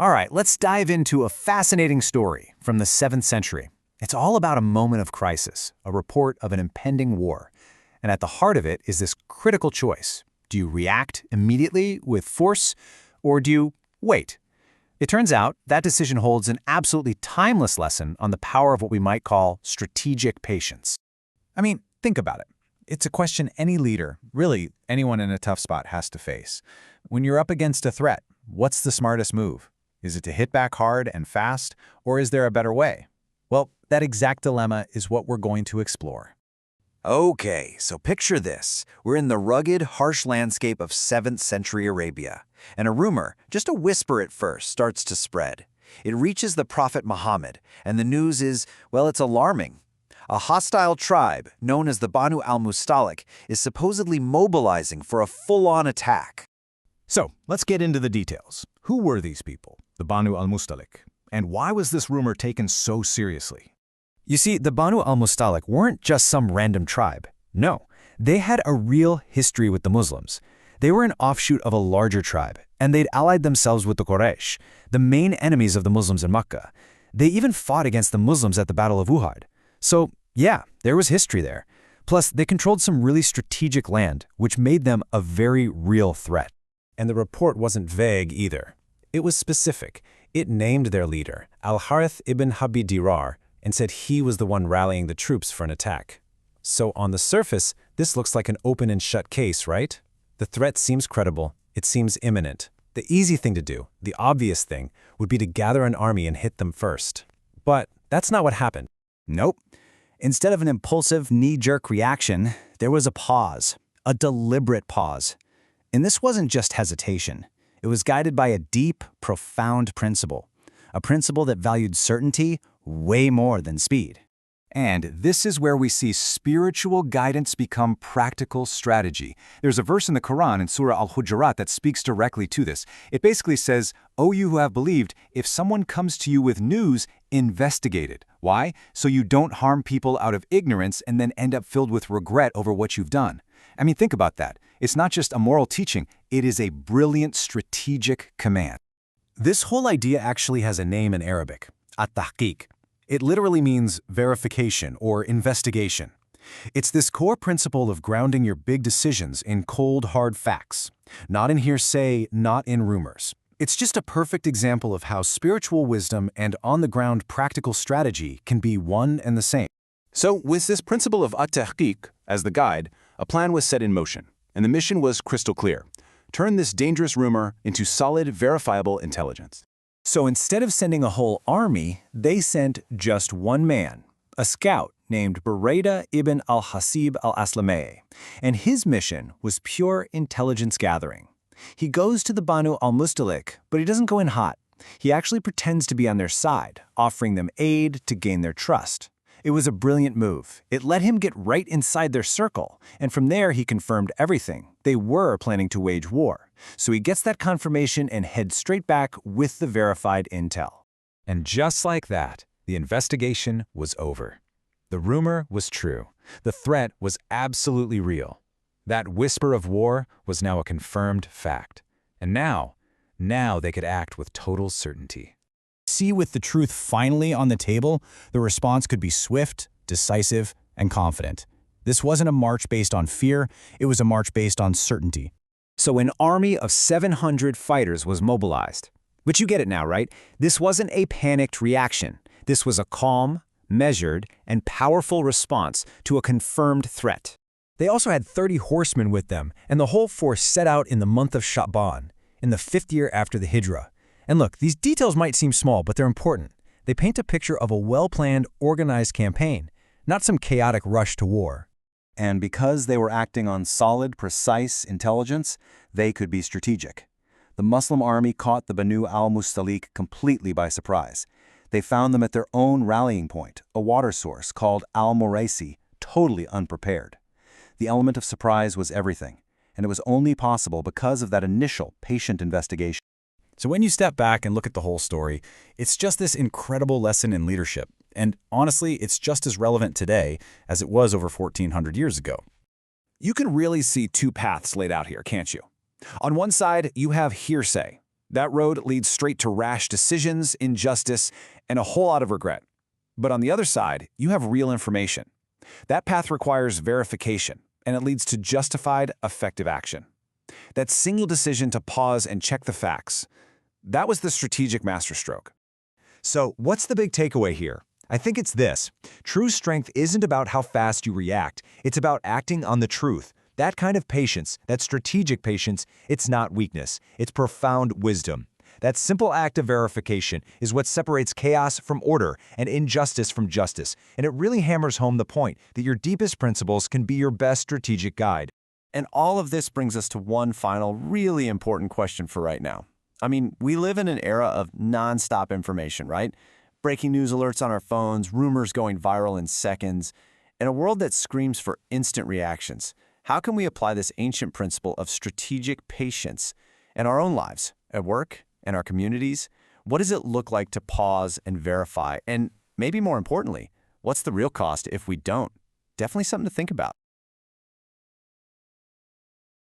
All right, let's dive into a fascinating story from the 7th century. It's all about a moment of crisis, a report of an impending war. And at the heart of it is this critical choice. Do you react immediately with force, or do you wait? It turns out that decision holds an absolutely timeless lesson on the power of what we might call strategic patience. I mean, think about it. It's a question any leader, really anyone in a tough spot, has to face. When you're up against a threat, what's the smartest move? Is it to hit back hard and fast, or is there a better way? Well, that exact dilemma is what we're going to explore. Okay, so picture this. We're in the rugged, harsh landscape of 7th century Arabia, and a rumor, just a whisper at first, starts to spread. It reaches the Prophet Muhammad, and the news is, well, it's alarming. A hostile tribe, known as the Banu Al-Mustaliq, is supposedly mobilizing for a full-on attack. So, let's get into the details. Who were these people, the Banu Al-Mustaliq? And why was this rumor taken so seriously? You see, the Banu Al-Mustaliq weren't just some random tribe. No, they had a real history with the Muslims. They were an offshoot of a larger tribe, and they'd allied themselves with the Quraish, the main enemies of the Muslims in Mecca. They even fought against the Muslims at the Battle of Uhud. So, yeah, there was history there. Plus, they controlled some really strategic land, which made them a very real threat. And the report wasn't vague either. It was specific. It named their leader, Al-Haarith ibn Habib Dirar, and said he was the one rallying the troops for an attack. So on the surface, this looks like an open and shut case, right? The threat seems credible. It seems imminent. The easy thing to do, the obvious thing, would be to gather an army and hit them first. But that's not what happened. Nope. Instead of an impulsive, knee-jerk reaction, there was a pause, a deliberate pause. And this wasn't just hesitation. It was guided by a deep, profound principle, a principle that valued certainty way more than speed. And this is where we see spiritual guidance become practical strategy. There's a verse in the Quran in Surah Al-Hujurat that speaks directly to this. It basically says, "O you who have believed, if someone comes to you with news, investigate it." Why? So you don't harm people out of ignorance and then end up filled with regret over what you've done. I mean, think about that. It's not just a moral teaching, it is a brilliant strategic command. This whole idea actually has a name in Arabic, at-tahqiq. It literally means verification or investigation. It's this core principle of grounding your big decisions in cold, hard facts, not in hearsay, not in rumors. It's just a perfect example of how spiritual wisdom and on-the-ground practical strategy can be one and the same. So, with this principle of at-tahqiq as the guide, a plan was set in motion, and the mission was crystal clear. Turn this dangerous rumor into solid, verifiable intelligence. So instead of sending a whole army, they sent just one man, a scout named Juwairiyyah ibn al-Hasib al-Aslameh, and his mission was pure intelligence gathering. He goes to the Banu Al-Mustaliq, but he doesn't go in hot. He actually pretends to be on their side, offering them aid to gain their trust. It was a brilliant move. It let him get right inside their circle, and from there he confirmed everything. They were planning to wage war. So he gets that confirmation and heads straight back with the verified intel. And just like that, the investigation was over. The rumor was true. The threat was absolutely real. That whisper of war was now a confirmed fact. And now they could act with total certainty. See, with the truth finally on the table, the response could be swift, decisive, and confident. This wasn't a march based on fear, it was a march based on certainty. So an army of 700 fighters was mobilized. But you get it now, right? This wasn't a panicked reaction. This was a calm, measured, and powerful response to a confirmed threat. They also had 30 horsemen with them, and the whole force set out in the month of Sha'ban, in the 5th year after the Hijrah. And look, these details might seem small, but they're important. They paint a picture of a well-planned, organized campaign, not some chaotic rush to war. And because they were acting on solid, precise intelligence, they could be strategic. The Muslim army caught the Banu Al-Mustaliq completely by surprise. They found them at their own rallying point, a water source called Al-Muraisi, totally unprepared. The element of surprise was everything, and it was only possible because of that initial, patient investigation. So when you step back and look at the whole story, it's just this incredible lesson in leadership. And honestly, it's just as relevant today as it was over 1,400 years ago. You can really see two paths laid out here, can't you? On one side, you have hearsay. That road leads straight to rash decisions, injustice, and a whole lot of regret. But on the other side, you have real information. That path requires verification, and it leads to justified, effective action. That single decision to pause and check the facts, that was the strategic masterstroke. So, what's the big takeaway here? I think it's this. True strength isn't about how fast you react. It's about acting on the truth. That kind of patience, that strategic patience, it's not weakness. It's profound wisdom. That simple act of verification is what separates chaos from order and injustice from justice, and it really hammers home the point that your deepest principles can be your best strategic guide. And all of this brings us to one final really important question for right now. I mean, we live in an era of nonstop information, right? Breaking news alerts on our phones, rumors going viral in seconds. In a world that screams for instant reactions, how can we apply this ancient principle of strategic patience in our own lives, at work, in our communities? What does it look like to pause and verify? And maybe more importantly, what's the real cost if we don't? Definitely something to think about.